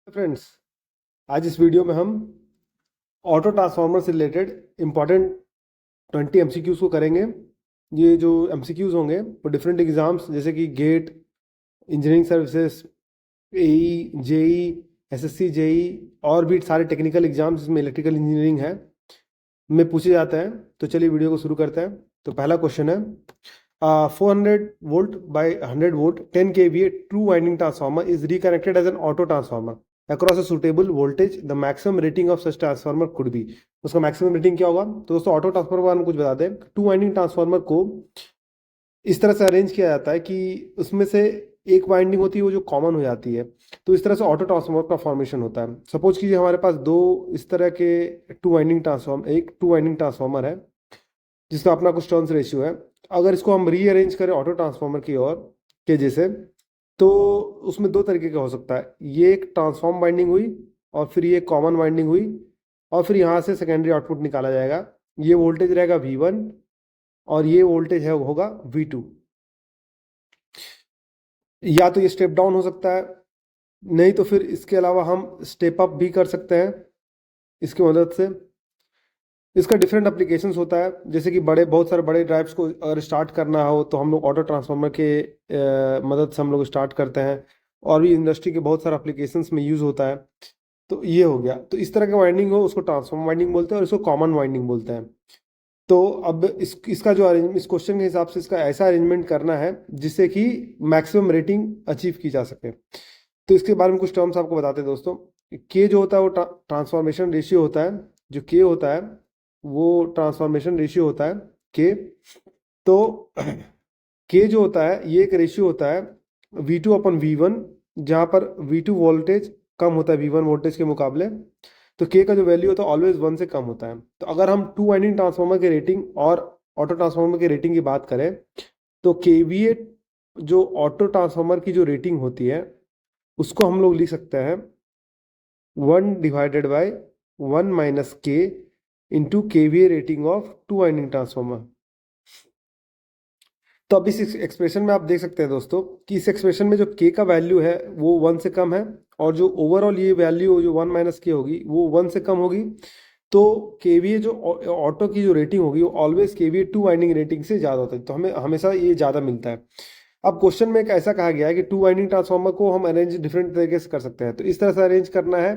Friends, आज इस video में हम ऑटो ट्रांसफार्मर से रिलेटेड इम्पॉर्टेंट 20 एमसीक्यूज को करेंगे। ये जो एमसीक्यूज होंगे वो डिफरेंट एग्जाम्स जैसे कि गेट, इंजीनियरिंग सर्विसेज, एई, जेई, एसएससी, जेई और भी सारे टेक्निकल एग्जाम्स जिसमें इलेक्ट्रिकल इंजीनियरिंग है में पूछे जाते हैं। तो चलिए वीडियो को शुरू करते हैं। तो पहला क्वेश्चन है 400 volt by 100 volt 10 kVA true winding transformer is reconnected as an auto transformer across a suitable voltage. The maximum rating of such transformer could be. उसका मैक्सिमम रेटिंग क्या होगा? तो दोस्तों ऑटो ट्रांसफार्मर के बारे में कुछ बता दें। टू वाइंडिंग ट्रांसफार्मर को इस तरह से अरेंज किया जाता है कि उसमें से एक वाइंडिंग होती है वो जो कॉमन हो जाती है। तो इस तरह से ऑटो ट्रांसफार्मर का फॉर्मेशन होता है। सपोज कीजिए हमारे पास दो इस तरह के एक टू वाइंडिंग ट्रांसफार्मर है जिसका अपना कुछ टर्न्स रेशियो है। अगर इसको हम रीअरेंज करें ऑटो ट्रांसफार्मर की ओर के जैसे, तो उसमें दो तरीके का हो सकता है। ये एक ट्रांसफॉर्म वाइंडिंग हुई और फिर ये कॉमन वाइंडिंग हुई और फिर यहाँ से सेकेंडरी आउटपुट निकाला जाएगा। ये वोल्टेज रहेगा V1 और ये वोल्टेज है होगा V2। या तो ये स्टेप डाउन हो सकता है, नहीं तो फिर इसके अलावा हम स्टेप अप भी कर सकते हैं इसकी मदद से। इसका डिफरेंट एप्लीकेशंस होता है, जैसे कि बहुत सारे बड़े ड्राइव्स को अगर स्टार्ट करना हो तो हम लोग ऑटो ट्रांसफार्मर के मदद से हम लोग स्टार्ट करते हैं। और भी इंडस्ट्री के बहुत सारे एप्लीकेशंस में यूज़ होता है। तो ये हो गया। तो इस तरह का वाइंडिंग हो उसको ट्रांसफार्मर वाइंडिंग बोलते हैं और इसको कॉमन वाइंडिंग बोलते हैं। तो अब इसका जो अरेंज इस क्वेश्चन के हिसाब से इसका ऐसा अरेंजमेंट करना है जिससे कि मैक्सिमम रेटिंग अचीव की जा सके। तो इसके बारे में कुछ टर्म्स आपको बताते हैं दोस्तों। के जो होता है वो ट्रांसफॉर्मेशन रेशियो होता है। जो के होता है वो ट्रांसफॉर्मेशन रेशियो होता है के। तो के जो होता है ये एक रेशियो होता है V2 अपन V1, जहाँ पर V2 वोल्टेज कम होता है V1 वोल्टेज के मुकाबले। तो के का जो वैल्यू होता है ऑलवेज 1 से कम होता है। तो अगर हम टू वाइंडिंग ट्रांसफार्मर की रेटिंग और ऑटो ट्रांसफार्मर की रेटिंग की बात करें तो केवीए जो ऑटो ट्रांसफार्मर की जो रेटिंग होती है उसको हम लोग लिख सकते हैं 1 divided by 1 minus K into KVA rating of two winding transformer. तो अब इस एक्सप्रेशन में आप देख सकते हैं दोस्तों कि इस एक्सप्रेशन में जो के का वैल्यू है वो 1 से कम है और जो ओवरऑल ये वैल्यू जो 1 माइनस के होगी वो 1 से कम होगी। तो केवीए जो ऑटो की जो रेटिंग होगी वो always KVA two winding rating से ज़्यादा होता है। तो हमें हमेशा ये ज़्यादा मिलता है। अब क्वेश्चन में एक ऐसा कहा गया है कि टू वाइंडिंग ट्रांसफार्मर को हम अरेंज डिफरेंट तरीके से कर सकते हैं। तो इस तरह से अरेंज करना है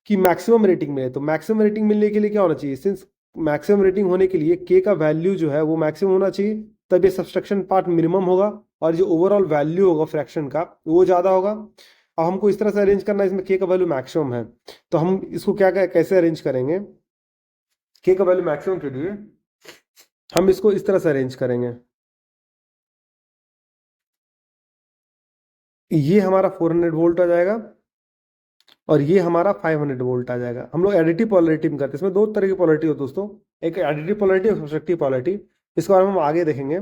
कि मैक्सिमम रेटिंग मिले। तो मैक्सिमम रेटिंग मिलने के लिए क्या होना चाहिए? सिंस मैक्सिमम रेटिंग होने के लिए के का वैल्यू जो है वो मैक्सिमम होना चाहिए, तब ये सब्सट्रैक्शन पार्ट मिनिमम होगा और जो ओवरऑल वैल्यू होगा फ्रैक्शन का वो ज़्यादा होगा। अब हमको इस तरह से अरेंज करना है, इसमें के का वैल्यू मैक्सिमम है। तो हम इसको कैसे अरेंज करेंगे? के का वैल्यू मैक्सिमम के लिए हम इसको इस तरह से अरेंज करेंगे। ये हमारा 400 वोल्ट आ जाएगा और ये हमारा 500 वोल्ट आ जाएगा। हम लोग एडिटिव पोलैरिटी में करते हैं। इसमें दो तरह की पोलैरिटी हो दोस्तों, एक एडिटिव पोलैरिटी और सब्सट्रैक्टिव पोलैरिटी। इसके बारे में हम आगे देखेंगे।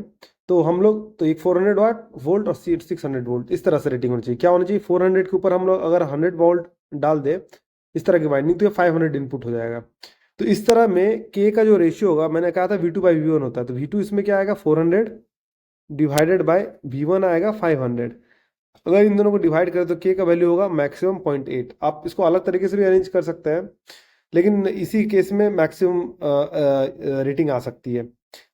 तो हम लोग तो एक 400 वाट वोल्ट और 600 वोल्ट इस तरह से रेटिंग होनी चाहिए। क्या होनी चाहिए? 400 के ऊपर हम लोग अगर 100 वोल्ट डाल दे इस तरह की वाइंडिंग तो ये 500 इनपुट हो जाएगा। तो इस तरह में के का जो रेशियो होगा, मैंने कहा था V2 बाई V1 होता है। तो V2 इसमें क्या आएगा? 400 डिवाइडेड बाय V1 आएगा 500। अगर इन दोनों को डिवाइड करें तो के का वैल्यू होगा मैक्सिमम 0.8। आप इसको अलग तरीके से भी अरेंज कर सकते हैं, लेकिन इसी केस में मैक्सिमम रेटिंग आ सकती है।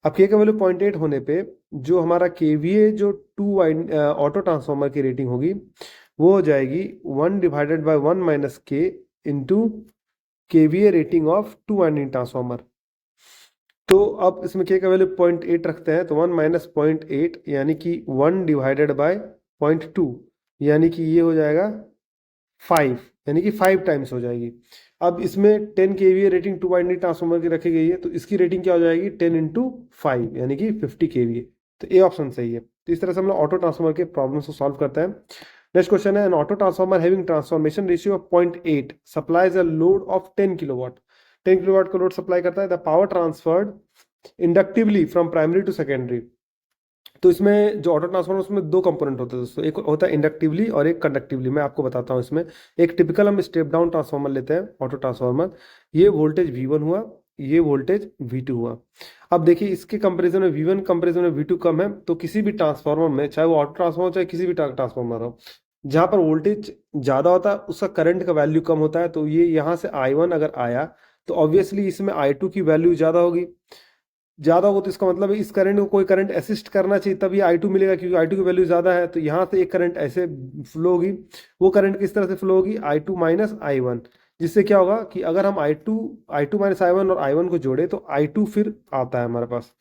अब के का वैल्यू 0.8 होने पे जो हमारा केवीए जो टू ऑटो ट्रांसफार्मर की रेटिंग होगी वो हो जाएगी 1 divided by 1 minus K into KVA rating of two winding transformer. तो अब इसमें के का वैल्यू 0.8 रखते हैं तो 1 माइनस 0.8 यानी कि 1 डिवाइडेड बाय 0.2 यानी कि ये हो जाएगा 5, यानी कि 5 टाइम्स हो जाएगी। अब इसमें 10 KVA rating two winding transformer की रखी गई है तो इसकी रेटिंग क्या हो जाएगी? 10 इंटू 5 यानी कि 50 केवीए। तो ए ऑप्शन सही है। तो इस तरह से हम लोग ऑटो ट्रांसफार्मर के प्रॉब्लम्स को सॉल्व करते हैं। नेक्स्ट क्वेश्चन है, an auto transformer having transformation ratio of 0.8 supplies a load of 10 kilowatt. 10 kilowatt का लोड सप्लाई करता है। The power transferred inductively from primary to secondary. तो इसमें जो ऑटो ट्रांसफार्मर उसमें दो कंपोनेंट होते हैं दोस्तों, एक होता है इंडक्टिवली और एक कंडक्टिवली। मैं आपको बताता हूँ इसमें। एक टिपिकल हम स्टेप डाउन ट्रांसफार्मर लेते हैं ऑटो ट्रांसफार्मर। ये वोल्टेज V1 हुआ, ये वोल्टेज V2 हुआ। अब देखिए इसके कंपैरिजन में V1 कंपैरिजन में V2 कम है। तो किसी भी ट्रांसफार्मर में, चाहे वो ऑटो ट्रांसफार्मर चाहे किसी भी ट्रांसफार्मर हो, जहाँ पर वोल्टेज ज़्यादा होता है उसका करंट का वैल्यू कम होता है, तो ये यहाँ से I1 अगर आया तो ऑब्वियसली इसमें I2 की वैल्यू ज़्यादा होगी। ज़्यादा होगा तो इसका मतलब है इस करंट को कोई करंट असिस्ट करना चाहिए, तब ये I2 मिलेगा, क्योंकि I2 की वैल्यू ज़्यादा है। तो यहाँ से एक करंट ऐसे फ्लो होगी, वो करंट किस तरह से फ्लो होगी, I2 माइनस I1, जिससे क्या होगा कि अगर हम I2 माइनस I1 और I1 को जोड़े तो I2 फिर आता है हमारे पास,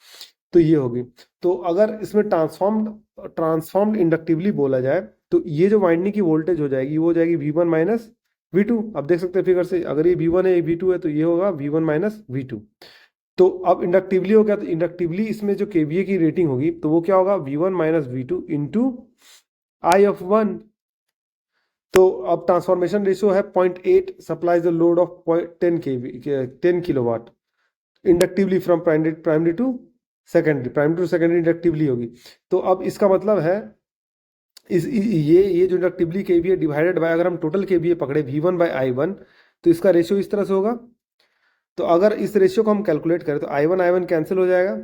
तो ये होगी। तो अगर इसमें ट्रांसफॉर्म्ड इंडक्टिवली बोला जाए तो ये जो वाइंडिंग की वोल्टेज हो जाएगी वो हो जाएगी V1 माइनस V2। अब देख सकते हैं फिगर से, अगर ये V1 है ये V2 है तो ये होगा V1 माइनस V2। तो अब इंडक्टिवली हो गया, तो इंडक्टिवली इसमें जो केवीए की रेटिंग होगी तो वो क्या होगा, V1 minus V2 into I of 1। तो अब ट्रांसफॉर्मेशन रेशियो है 0.8, supplies the load of 10 kilowatt inductively from primary to secondary inductively होगी। तो अब इसका मतलब है ये जो इंडक्टिवली केवीए डिवाइडेड बाय, अगर हम टोटल केवीए पकड़े V1 बाय I1 तो इसका रेशियो इस तरह से होगा। तो अगर इस रेशियो को हम कैलकुलेट करें तो I1 कैंसिल हो जाएगा,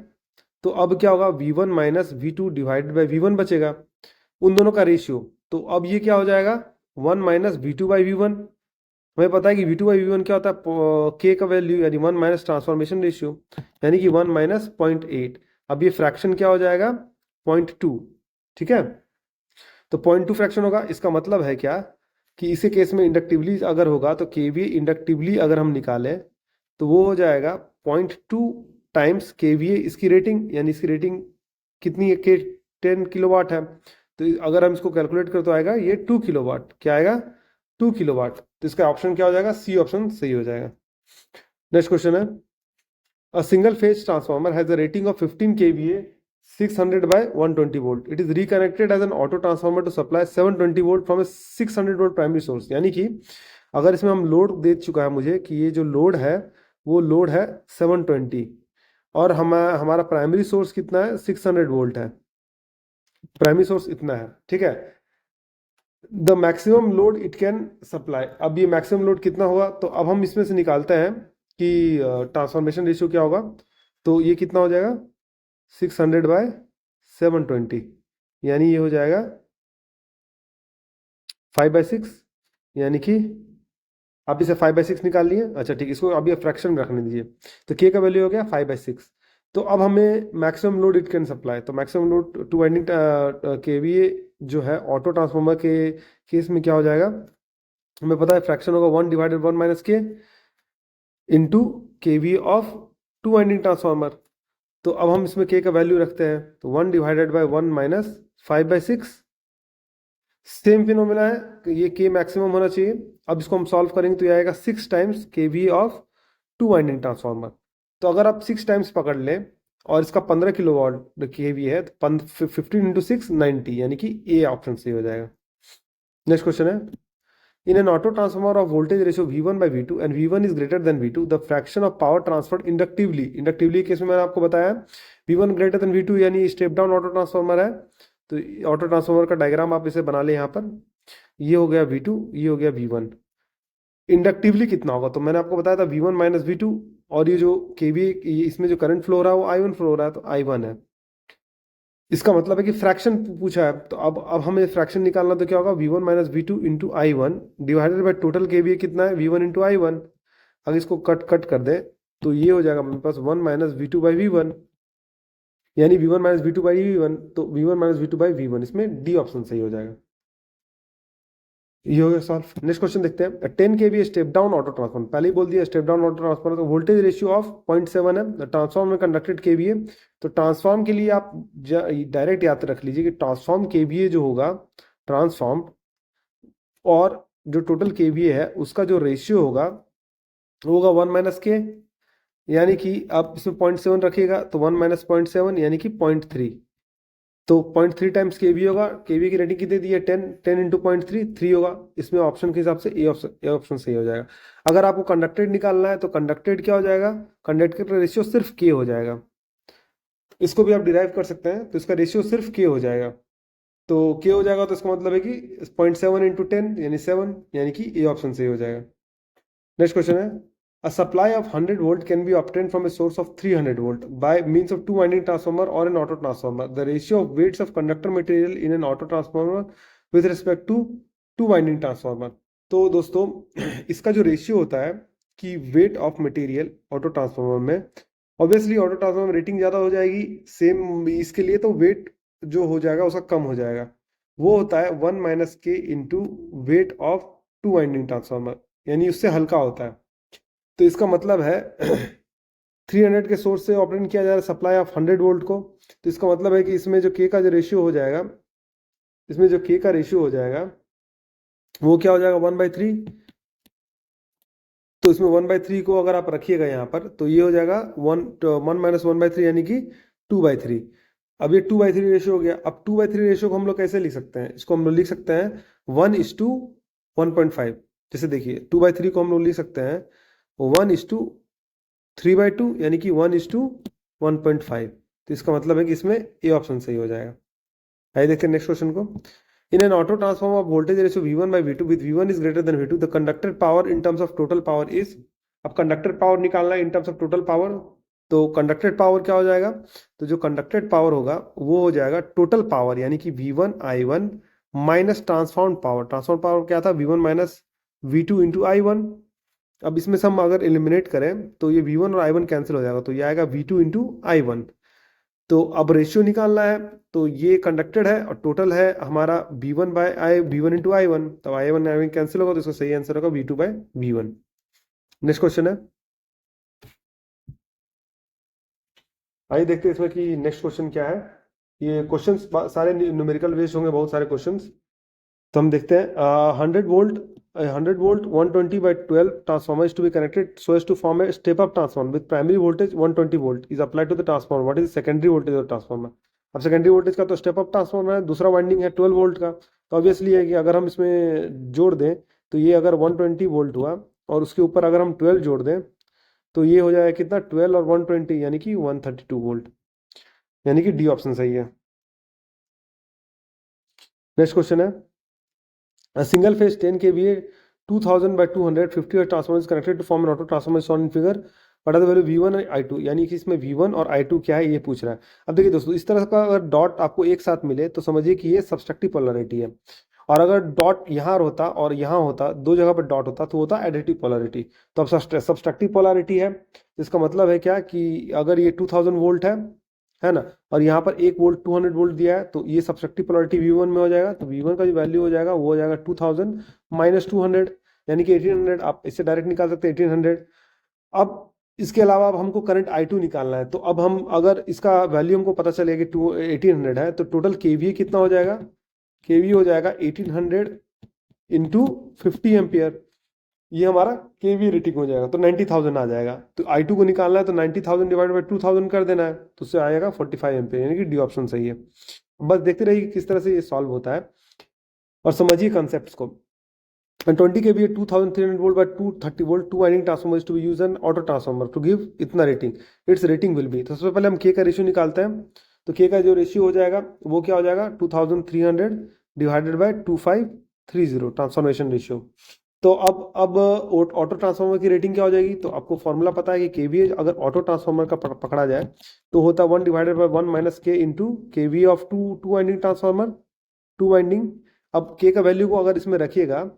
तो अब क्या होगा, V1 minus V2 divided by V1 बचेगा, उन दोनों का रेशियो। तो अब ये क्या हो जाएगा, 1 माइनस V2 बाई V1। हमें पता है कि V2 बाई V1 क्या होता है, के का वैल्यू, यानी 1 माइनस ट्रांसफॉर्मेशन रेशियो, यानी कि 1 माइनस 0.8। अब ये फ्रैक्शन क्या हो जाएगा, 0.2। ठीक है, तो 0.2 फ्रैक्शन होगा। इसका मतलब है क्या कि इसी केस में इंडक्टिवली अगर होगा तो केवीए इंडक्टिवली अगर हम निकालें तो वो हो जाएगा 0.2 टाइम्स केवीए इसकी रेटिंग, यानी इसकी रेटिंग कितनी है, के 10 किलोवाट है। तो अगर हम इसको कैलकुलेट करें तो आएगा ये 2 किलोवाट, क्या आएगा, 2 किलोवाट। तो इसका ऑप्शन क्या हो जाएगा, सी ऑप्शन सही हो जाएगा। नेक्स्ट क्वेश्चन है, A single phase transformer has a rating of 15 kVA 600 by 120 volt. It is reconnected as an auto transformer to supply 720 volt from a 600 volt primary source। यानी कि अगर इसमें हम लोड दे चुका है मुझे कि ये जो लोड है वो लोड है 720 और हमारा प्राइमरी सोर्स कितना है, 600 वोल्ट है, प्राइमरी सोर्स इतना है। ठीक है, the maximum load it can supply. अब ये मैक्सिमम लोड कितना होगा, तो अब हम इसमें से निकालते हैं कि ट्रांसफॉर्मेशन रेशियो क्या होगा। तो ये कितना हो जाएगा, 600 बाय 720, यानी ये हो जाएगा 5/6, यानी कि आप इसे 5/6 निकाल लिए। अच्छा ठीक, इसको अभी फ्रैक्शन में रखने दीजिए। तो के का वैल्यू हो गया 5/6। तो अब हमें maximum load it can supply, तो maximum load two winding kVA जो है ऑटो ट्रांसफार्मर के केस में क्या हो जाएगा, हमें पता है फ्रैक्शन होगा 1 divided 1 minus K into KVA of two winding transformer. तो अब हम इसमें के का वैल्यू रखते हैं, तो 1 divided by 1 minus 5/6। Same phenomena है कि ये के मैक्सिमम होना चाहिए। अब इसको हम सॉल्व करेंगे तो ये आएगा 6 times KV of two winding transformer. तो अगर आप 6 टाइम्स पकड़ लें और इसका 15 किलोवाट केवी है तो 15 इंटू 6 90, यानी कि ए ऑप्शन सही हो जाएगा। नेक्स्ट क्वेश्चन है, in an auto transformer of voltage ratio V1 by V2 and V1 is greater than V2 the fraction of power transferred inductively case में मैंने आपको बताया V1 ग्रेटर देन V2 यानी step down auto transformer है। तो auto transformer का diagram आप इसे बना लें यहाँ पर, ये हो गया V2, ये हो गया V1। इंडक्टिवली कितना होगा, तो मैंने आपको बताया था V1 माइनस V2, और ये जो केवी इसमें जो करंट फ्लो हो रहा है वो I1 फ्लो हो रहा है, तो I1 है। इसका मतलब है कि फ्रैक्शन पूछा है, तो अब हमें फ्रैक्शन निकालना, तो क्या होगा, V1 minus V2 into I1 divided by total KVA कितना है, V1 इंटू I1। अगर इसको कट कर दे तो ये हो जाएगा मेरे पास 1 माइनस V2 बाई V1, यानी V1 minus V2 by V1। तो V1 minus V2 by V1, इसमें डी ऑप्शन सही हो जाएगा। ये हो गया सॉल्व। नेक्स्ट क्वेश्चन देखते हैं, 10 kVA step down auto transformer, पहले ही बोल दिया स्टेप डाउन ऑटो ट्रांसफॉर्मर तो वोल्टेज रेशियो ऑफ 0.7 है, ट्रांसफॉर्म में कंडक्टेड केवीए। तो ट्रांसफॉर्म के लिए आप डायरेक्ट याद रख लीजिए कि ट्रांसफॉर्म केवीए जो होगा, ट्रांसफॉर्म और जो टोटल केवीए है उसका जो रेशियो होगा वो होगा 1 माइनस के, यानी कि आप इसमें 0.7 रखिएगा तो 1 माइनस 0.7 यानी कि 0.3। तो 0.3 टाइम्स केवी होगा, केवी की रेटिंग कितनी दी है 10, 10 इंटू 0.3 3 होगा। इसमें ऑप्शन के हिसाब से ए ऑप्शन सही हो जाएगा। अगर आपको कंडक्टेड निकालना है तो कंडक्टेड क्या हो जाएगा, कंडक्टेड का रेशियो सिर्फ के हो जाएगा। इसको भी आप डिराइव कर सकते हैं, तो इसका रेशियो सिर्फ के हो जाएगा। तो के हो जाएगा तो इसका मतलब है कि 0.7 इंटू 10 यानी 7, यानी कि ए ऑप्शन सही हो जाएगा। नेक्स्ट क्वेश्चन है, a supply of 100 volt can be obtained from a source of 300 volt by means of two winding transformer or an auto transformer. The ratio of weights of conductor material in an auto transformer with respect to to winding transformer. तो दोस्तों इसका जो ratio होता है कि weight of material auto transformer में, obviously auto transformer में rating ज़्यादा हो जाएगी, सेम इसके लिए तो वेट जो हो जाएगा उसका कम हो जाएगा। वो होता है 1 - k into weight of two winding transformer, यानी उससे हल्का होता है। तो इसका मतलब है 300 के सोर्स से ऑपरेट किया जा रहा है सप्लाई ऑफ 100 वोल्ट को। तो इसका मतलब है कि इसमें जो के का जो रेशियो हो जाएगा, इसमें जो के का रेशियो हो जाएगा वो क्या हो जाएगा 1/3। तो इसमें 1/3 को अगर आप रखिएगा यहाँ पर तो ये हो जाएगा 1 - 1/3 यानी कि 2/3। अब ये 2/3 रेशियो हो गया। अब 2/3 रेशियो को हम लोग कैसे लिख सकते हैं? इसको हम लोग लिख सकते हैं 1:1.5। जैसे देखिए 2/3 को हम लोग लिख सकते हैं 1:3/2 यानी कि 1:1.5। तो इसका मतलब है कि इसमें ए ऑप्शन सही हो जाएगा। आइए देखते हैं नेक्स्ट क्वेश्चन को। In an auto transformer, voltage ratio V1/V2 with V1 is greater than V2, the conducted power in terms of total power is। अब कंडक्टेड पावर निकालना है in terms of total power. तो conducted power क्या हो जाएगा? तो जो conducted power होगा वो हो जाएगा टोटल पावर, यानी कि V1I1 minus transform power. Transform power क्या था? V1 minus V2 into I1। अब इसमें से हम अगर एलिमिनेट करें तो ये V1 और I1 कैंसिल हो जाएगा, तो ये आएगा V2 इंटू I1। तो अब रेशियो निकालना है, तो ये कंडक्टेड है और टोटल है हमारा V1 इंटू आई वन। तो I1 कैंसिल होगा, तो इसका सही आंसर होगा V2/V1। नेक्स्ट क्वेश्चन है, आइए देखते हैं इसमें कि नेक्स्ट क्वेश्चन क्या है। ये क्वेश्चंस सारे न्यूमेरिकल बेस्ड होंगे, बहुत सारे क्वेश्चंस। तो हम देखते हैं 100 volt 120/12 transformer is to be connected so as to form a step up transformer with primary voltage 120 volt is applied to the transformer. What is secondary voltage of transformer? अब secondary voltage का तो step up transformer है, दूसरा winding है 12 volt का। तो obviously है कि अगर हम इसमें जोड़ दें तो ये अगर 120 वोल्ट हुआ और उसके ऊपर अगर हम 12 जोड़ दें तो ये हो जाएगा कितना? 12 और 120 यानी कि 132 वोल्ट, यानी कि डी ऑप्शन सही है। नेक्स्ट क्वेश्चन है, a single phase 10 kVA 2000/250 Hz transformer is connected to form an auto transformer shown in figure। what are the value V1 और I2, यानी कि इसमें V1 और I2 क्या है ये पूछ रहा है। अब देखिए दोस्तों, इस तरह का अगर डॉट आपको एक साथ मिले तो समझिए कि ये सब्सट्रैक्टिव पोलैरिटी है। और अगर डॉट यहाँ होता और यहाँ होता, दो जगह पर डॉट होता, तो होता एडिटिव पोलैरिटी। तो अब सब्सट्रैक्टिव पोलैरिटी है, इसका मतलब है क्या कि अगर ये 2000 वोल्ट है ना, और यहाँ पर 1 वोल्ट 200 वोल्ट दिया है, तो ये सब्सट्रैक्टिव पोलैरिटी V1 में हो जाएगा। तो V1 का जो वैल्यू हो जाएगा वो हो जाएगा 2000 माइनस 200 यानी कि 1800। आप इससे डायरेक्ट निकाल सकते हैं 1800। अब इसके अलावा अब हमको करंट I2 निकालना है। तो अब हम अगर इसका वैल्यू हमको पता चलेगा कि 1800 है, तो टोटल KVA कितना हो जाएगा? KVA हो जाएगा 1800 इंटू 50 एम्पियर। ये हमारा केवी रेटिंग हो जाएगा, तो 90,000 आ जाएगा। तो I2 को निकालना है तो 90,000 डिवाइड बाई 2000 कर देना है, तो उससे आएगा 45 एम्पियर, यानी कि डी ऑप्शन सही है। बस देखते रहिए किस तरह से ये सॉल्व होता है और समझिए कॉन्सेप्ट्स को। 20 kVA 2300 volt by 230 volt two winding transformer is to be use an auto transformer to give इतना rating, it's rating will be. तो सबसे पहले हम के का रेशियो निकालते हैं। तो के का जो रेशियो हो जाएगा वो क्या हो जाएगा? 2300 डिवाइडेड बाय 2530 ट्रांसफॉर्मेशन रेशियो। तो अब ऑटो ट्रांसफार्मर की रेटिंग क्या हो जाएगी? तो आपको फॉर्मूला पता है कि केवीए अगर ऑटो ट्रांसफार्मर का पकड़ा जाए तो होता है 1/1 minus K into KVA of two winding transformer, two winding. अब के का वैल्यू को अगर इसमें रखिएगा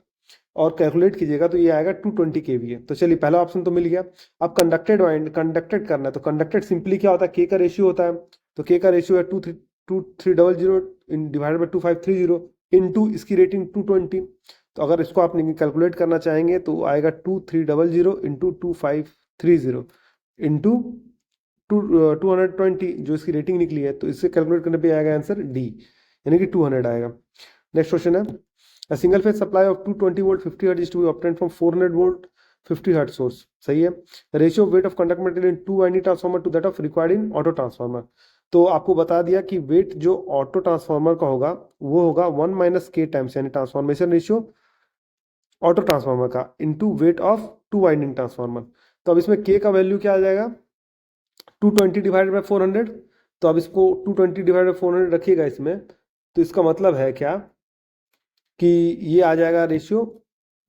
और कैलकुलेट कीजिएगा तो ये आएगा 220 केवीए। तो चलिए पहला ऑप्शन तो मिल गया। अब कंडक्टेड करना है, तो कंडक्टेड सिंपली क्या होता है? के का रेशियो होता है। तो के का रेशियो है 2300 डिवाइडेड बाई 2530 इंटू इसकी रेटिंग 220। तो अगर इसको आप कैलकुलेट करना चाहेंगे तो आएगा 2300 इंटू 2530 इंटू 220 जो इसकी रेटिंग निकली है। तो इससे कैलकुलेट करने पे आएगा आंसर डी, यानी कि 200 आएगा। नेक्स्ट क्वेश्चन है, a single phase supply of 220 volt 50 hertz is to be obtained from 400 volt 50 hertz source। सही है। Ratio of weight of conduct material in two winding transformer to that of required in auto transformer. तो आपको बता दिया कि wait जो auto transformer का होगा वो होगा 1 - k टाइम्स, यानी ट्रांसफॉर्मेशन रेशियो ऑटो ट्रांसफार्मर का into weight of two winding transformer. तो अब इसमें के का वैल्यू क्या आ जाएगा? 220 डिवाइडेड बाई 400। तो अब इसको 220 डिवाइडेड बाई 400 रखिएगा इसमें, तो इसका मतलब है क्या कि ये आ जाएगा रेशियो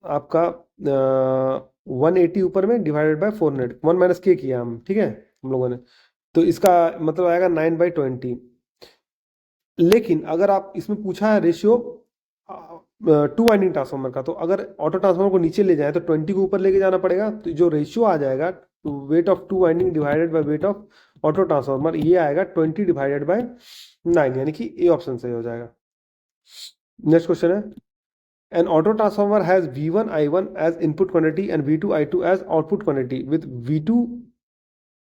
आपका 180 ऊपर में डिवाइडेड बाय 400, 1 - k किया हम, ठीक है हम लोगों ने। तो इसका मतलब आएगा 9/20। लेकिन अगर आप इसमें पूछा है रेशियो टू वाइंडिंग ट्रांसफार्मर का, तो अगर ऑटो ट्रांसफार्मर को नीचे ले जाए तो 20 को ऊपर लेके जाना पड़ेगा, तो जो रेशियो आ जाएगा weight of two winding divided by weight of auto transformer, ये आएगा 20 डिवाइडेड बाय 9, यानी कि ए ऑप्शन सही हो जाएगा। नेक्स्ट क्वेश्चन है, an auto transformer has V1 I1 as input quantity and V2 I2 as output quantity with V2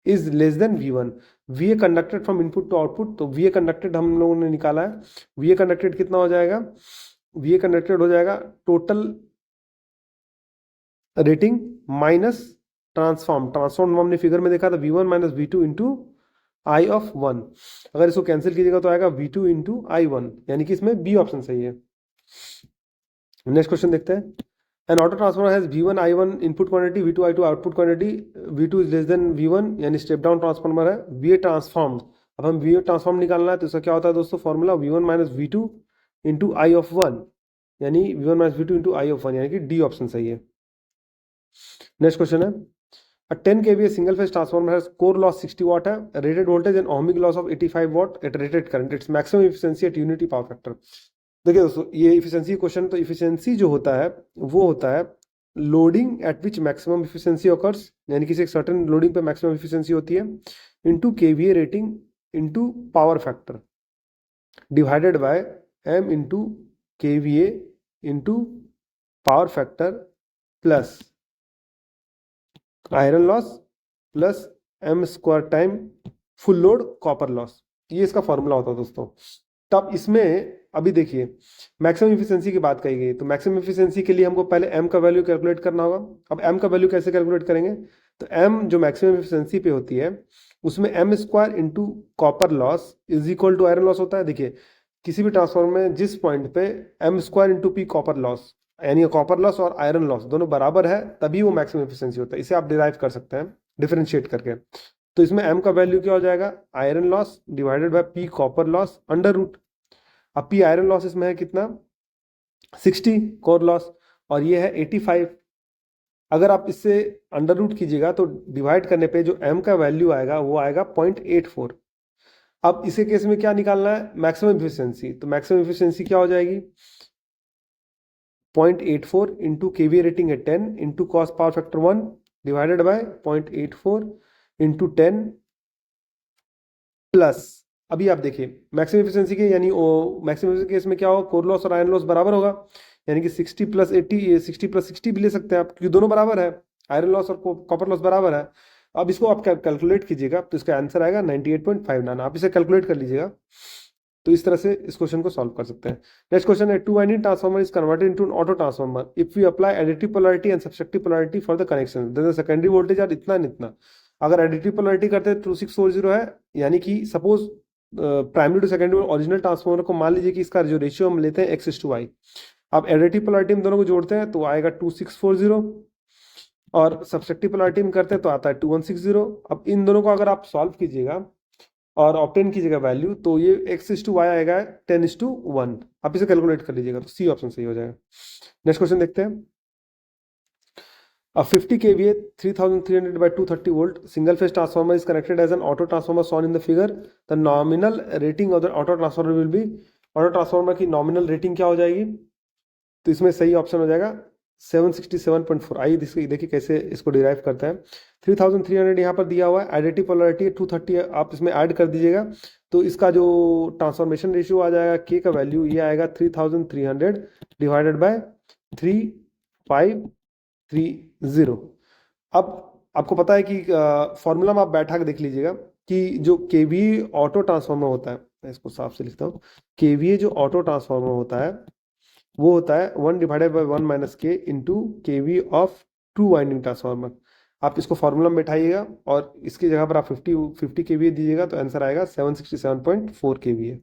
is less than V1, VA conducted from input to output. तो VA conducted हम लोगों ने निकाला है, VA conducted कितना हो जाएगा, VA conducted हो जाएगा टोटल रेटिंग माइनस ट्रांसफॉर्म हमने फिगर में देखा था V1 minus V2 into I of 1। अगर इसको कैंसिल कीजिएगा तो आएगा V2 इंटू I1, यानी कि इसमें बी ऑप्शन सही है। नेक्स्ट क्वेश्चन देखते हैं, N auto transformer has V1 I1 input quantity, V2 I2 output quantity, V2 is less than V1, यानी स्टेप डाउन ट्रांसफार्मर है। VA ट्रांसफॉर्म, अब हम VA ट्रांसफॉर्म निकालना है, तो इसका क्या होता है दोस्तों formula, V1 minus V2 into I of 1, यानी V1 minus V2 into I of 1, यानी कि डी ऑप्शन सही है। नेक्स्ट क्वेश्चन है, a 10 kVA single phase transformer has core loss 60 watt है, rated voltage and ohmic loss of 85 watt at rated current, its maximum efficiency at unity power factor। देखिए दोस्तों, ये efficiency question, तो efficiency जो होता है वो होता है लोडिंग एट विच मैक्सिमम इफिशियंसी ऑकर्स, यानी कि एक सर्टेन लोडिंग पे मैक्सिमम इफिशियंसी होती है, into KVA rating into power factor divided by m into KVA into power factor plus iron loss plus m square time full load copper loss, ये इसका formula होता है दोस्तों। तब इसमें अभी देखिए मैक्सिमम इफिशियंसी की बात कही गई, तो मैक्सिमम इफिशियंसी के लिए हमको पहले m का वैल्यू कैलकुलेट करना होगा। अब m का वैल्यू कैसे कैलकुलेट करेंगे, तो m जो मैक्सिमम इफिशियंसी पे होती है उसमें m square into copper loss is equal to iron loss होता है। देखिए किसी भी ट्रांसफॉर्मर में जिस पॉइंट पे m square into P copper loss, यानी कॉपर लॉस और आयरन लॉस दोनों बराबर है, तभी वो मैक्सिमम एफिशिएंसी होता है। इसे आप डिराइव कर सकते हैं डिफरेंशिएट करके। तो इसमें m का वैल्यू क्या हो जाएगा, iron loss divided by P copper loss under root. अब पी आयरन लॉस इसमें है कितना 60 कोर लॉस, और ये है 85। अगर आप इससे अंडर रूट कीजिएगा तो डिवाइड करने पे जो m का वैल्यू आएगा वो आएगा 0.84। अब इसे केस में क्या निकालना है, मैक्सिमम एफिशिएंसी। तो मैक्सिमम एफिशिएंसी क्या हो जाएगी 0.84 इंटू केवीए रेटिंग है 10 into cos power factor 1 divided bye 0.84 into 10 plus, अभी आप देखिए मैक्सिमम एफिशिएंसी के, यानी मैक्सिमम एफिशिएंसी केस में क्या होगा, कोर लॉस और आयरन लॉस बराबर होगा, यानी कि 60 प्लस 80, 60 प्लस 60 भी ले सकते हैं आप, क्योंकि दोनों बराबर है, आयरन लॉस और कॉपर लॉस बराबर है। अब इसको आप कैलकुलेट कीजिएगा तो इसका आंसर आएगा 98.59। आप इसे कैलकुलेट कर लीजिएगा, तो इस तरह से इस क्वेश्चन को सॉल्व कर सकते हैं। नेक्स्ट क्वेश्चन है, two winding transformer is converted into an auto transformer if we apply additive polarity and subtractive polarity for the connection, then the secondary voltage are इतना इतना। अगर एडिटिव पोलैरिटी करते हैं 2640 है, यानी कि suppose primary to secondary original transformer को मान लीजिए कि इसका जो रेशियो हम लेते हैं x/y। अब एडिटिव पोलैरिटी में दोनों को जोड़ते हैं तो आएगा 2640, और सब्सट्रैक्टिव पोलैरिटी में करते हैं तो आता है 2160। अब इन दोनों को अगर आप सॉल्व कीजिएगा और ऑब्टेन कीजिएगा वैल्यू, तो ये x/y आएगा 10:1। आप इसे कैलकुलेट कर लीजिएगा तो सी ऑप्शन सही हो जाएगा। नेक्स्ट क्वेश्चन देखते हैं, A 50 kVA 3300 by 230 volt single phase transformer is connected as an auto transformer shown in the figure. The nominal rating of the auto transformer will be, auto transformer की nominal rating क्या हो जाएगी, तो इसमें सही option हो जाएगा 767.4। आइए देखिए कैसे इसको डिराइव करते हैं। 3300 यहाँ पर दिया हुआ है, एडिटिव पोलैरिटी 230 आप इसमें ऐड कर दीजिएगा, तो इसका जो ट्रांसफॉर्मेशन रेशियो आ जाएगा के का वैल्यू ये आएगा 3300 डिवाइडेड बाय 3530। अब आपको पता है कि फॉर्मूला में आप बैठा के देख लीजिएगा कि जो केवीए ऑटो ट्रांसफार्मर होता है, मैं इसको साफ से लिखता हूँ, केवीए जो ऑटो ट्रांसफार्मर होता है वो होता है 1 divided by 1 minus K into KV of two winding transformer. आप इसको फॉर्मूला में बैठाइएगा और इसकी जगह पर आप 50 केवीए दीजिएगा तो आंसर आएगा 767.4 केवीए।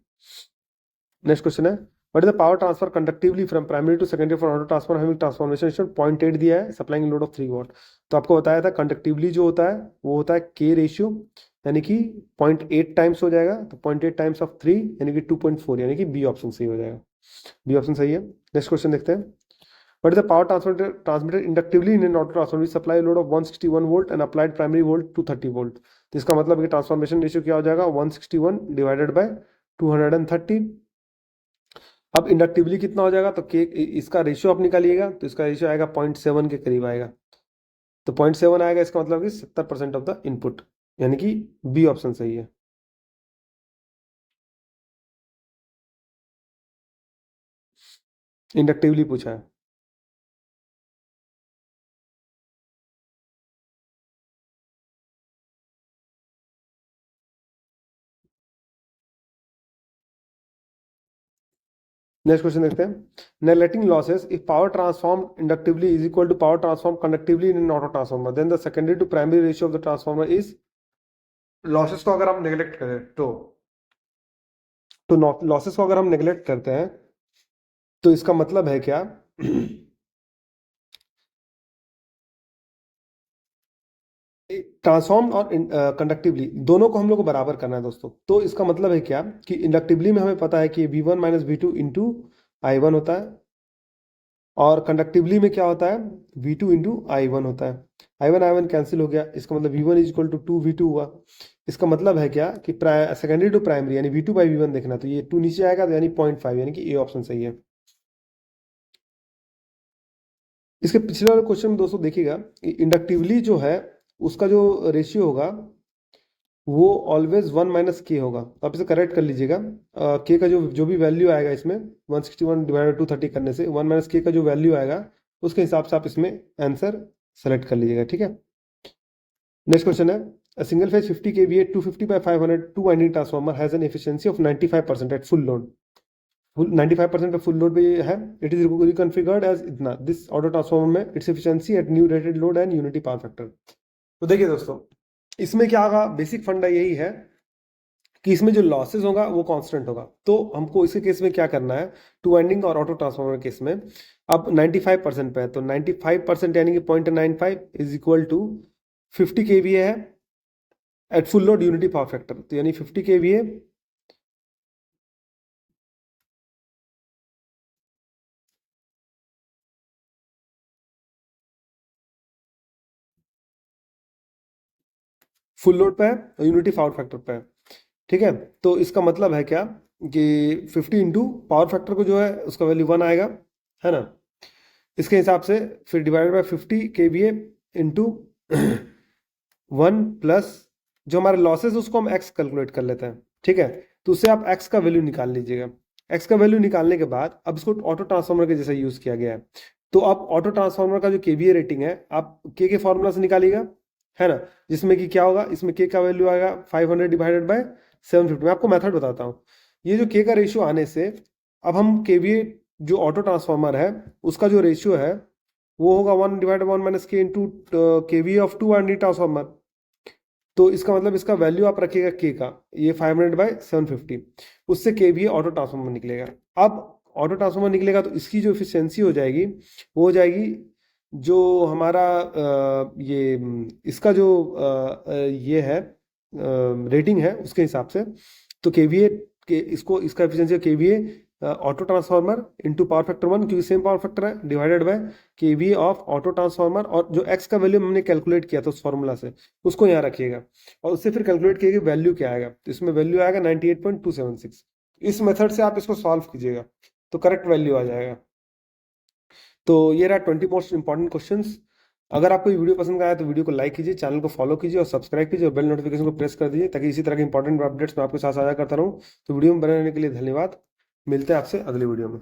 नेक्स्ट क्वेश्चन है, what is the power transfer conductively from primary to secondary for auto transformer having transformation ratio 0.8 दिया है, सप्लाइंग लोड ऑफ 3 वाट। तो आपको बताया था कंडक्टिवली जो होता है वो होता है के रेशियो, यानी कि 0.8 टाइम्स हो जाएगा, तो 0.8 टाइम्स ऑफ 3 यानी कि 2.4, यानी कि बी ऑप्शन सही हो जाएगा, बी ऑप्शन सही है। नेक्स्ट क्वेश्चन देखते हैं, what is the power transmitted inductively in an auto transformer supply load of 161 volt and applied primary volt 230 volt. तो इसका मतलब कि ट्रांसफॉर्मेशन रेशियो क्या हो जाएगा 161 डिवाइडेड बाय 230। अब इंडक्टिवली कितना हो जाएगा, तो के इसका रेशियो आप निकालिएगा, तो इसका रेशियो आएगा 0.7 के करीब आएगा। तो 0.7 आएगा, इसका मतलब कि 70% ऑफ द इनपुट, यानी कि बी ऑप्शन सही है। इंडक्टिवली पूछा है। नेक्स्ट क्वेश्चन देखते हैं। Neglecting losses, if power transform inductively is equal to power transform conductively in auto transformer, then the secondary to primary ratio of the transformer is. Losses को अगर हम neglect करें तो लॉसेस को अगर हम नेग्लेक्ट करते हैं तो इसका मतलब है क्या ट्रांसफॉर्म और कंडक्टिवली दोनों को हम लोग को बराबर करना है दोस्तों। तो इसका मतलब है क्या कि इंडक्टिवली में हमें पता है कि V1 minus V2 into I1 होता है, और कंडक्टिवली में क्या होता है, V2 इंटू I1 होता है। I1 कैंसिल हो गया, इसका मतलब V1 is equal to 2V2 हुआ। इसका मतलब है क्या कि सेकेंडरी टू प्राइमरी यानी V2 बाई V1 देखना, तो ये 2 नीचे आएगा, तो यानी 0.5, यानी कि ए ऑप्शन सही है। इसके पिछले वाले क्वेश्चन में दोस्तों देखिएगा, इंडक्टिवली जो है उसका जो रेशियो होगा वो ऑलवेज 1 माइनस के होगा। तो आप इसे करेक्ट कर लीजिएगा। के का जो भी वैल्यू आएगा इसमें 161 डिवाइडेड 230 करने से 1 माइनस के का जो वैल्यू आएगा उसके हिसाब से आप इसमें आंसर सेलेक्ट कर लीजिएगा, ठीक है। नेक्स्ट क्वेश्चन है, a single phase 50 kVA 250 by 500 two winding transformer has an efficiency of 95% at full load। 95% पे फुल लोड पे ये है, इट इज रिकॉन्फिगर्ड एज इतना, दिस ऑटो ट्रांसफॉर्मर में its efficiency eight new rated load and unity power factor. तो देखिए दोस्तों, इसमें क्या होगा, बेसिक फंडा यही है कि इसमें जो लॉसेस होगा वो कांस्टेंट होगा। तो हमको इसके केस में क्या करना है, टू वाइंडिंग और ऑटो ट्रांसफॉर्मर केस में अब 95% पे है, तो 95% यानी कि 0.95 इज इक्वल टू 50 केवीए है at full load unity power factor, तो यानी 50 केवीए फुल लोड पे है, यूनिटी पावर फैक्टर पे है, ठीक है। तो इसका मतलब है क्या कि 50 इंटू पावर फैक्टर को जो है उसका वैल्यू 1 आएगा, है ना। इसके हिसाब से फिर divided by 50 KVA into 1 plus जो हमारे लॉसेस उसको हम एक्स कैलकुलेट कर लेते हैं, ठीक है। तो उससे आप एक्स का वैल्यू निकाल लीजिएगा। एक्स का वैल्यू निकालने के बाद अब इसको ऑटो ट्रांसफॉर्मर के जैसा यूज किया गया है, तो आप ऑटो ट्रांसफॉर्मर का जो केवीए रेटिंग है आप के फॉर्मूला से निकालिएगा, है ना। जिसमें कि क्या होगा, इसमें के का वैल्यू आएगा 500 डिवाइडेड बाय 750। मैं आपको मेथड बताता हूँ। ये जो के का रेशियो आने से अब हम केवीए जो ऑटो ट्रांसफॉर्मर है उसका जो रेशियो है वो होगा 1 divided 1 minus K into KVA of 2 winding transformer. तो इसका मतलब इसका वैल्यू आप रखिएगा के का, ये 500 बाई 750, उससे केवीए ऑटो ट्रांसफॉर्मर निकलेगा। अब ऑटो ट्रांसफॉर्मर निकलेगा तो इसकी जो एफिशिएंसी हो जाएगी वो हो जाएगी जो हमारा इसका जो ये है रेटिंग है उसके हिसाब से। तो केवीए के इसको इसका efficiency KVA auto transformer into power factor 1, क्योंकि सेम पावर फैक्टर है, divided by KVA of auto transformer, और जो एक्स का वैल्यू हमने कैलकुलेट किया था उस फॉर्मूला से उसको यहाँ रखिएगा, और उससे फिर कैलकुलेट किया कि वैल्यू क्या आएगा। तो इसमें वैल्यू आएगा 98.276। इस मेथड से आप इसको सॉल्व कीजिएगा तो करेक्ट वैल्यू आ जाएगा। तो ये रहा 20 मोस्ट इंपॉर्टेंट क्वेश्चंस। अगर आपको ये वीडियो पसंद आया तो वीडियो को लाइक कीजिए, चैनल को फॉलो कीजिए और सब्सक्राइब कीजिए, और बेल नोटिफिकेशन को प्रेस कर दीजिए ताकि इसी तरह के इंपॉर्टेंट अपडेट्स मैं आपके साथ साझा करता रहूँ। तो वीडियो में बने रहने के लिए धन्यवाद। मिलते हैं आपसे अगली वीडियो में।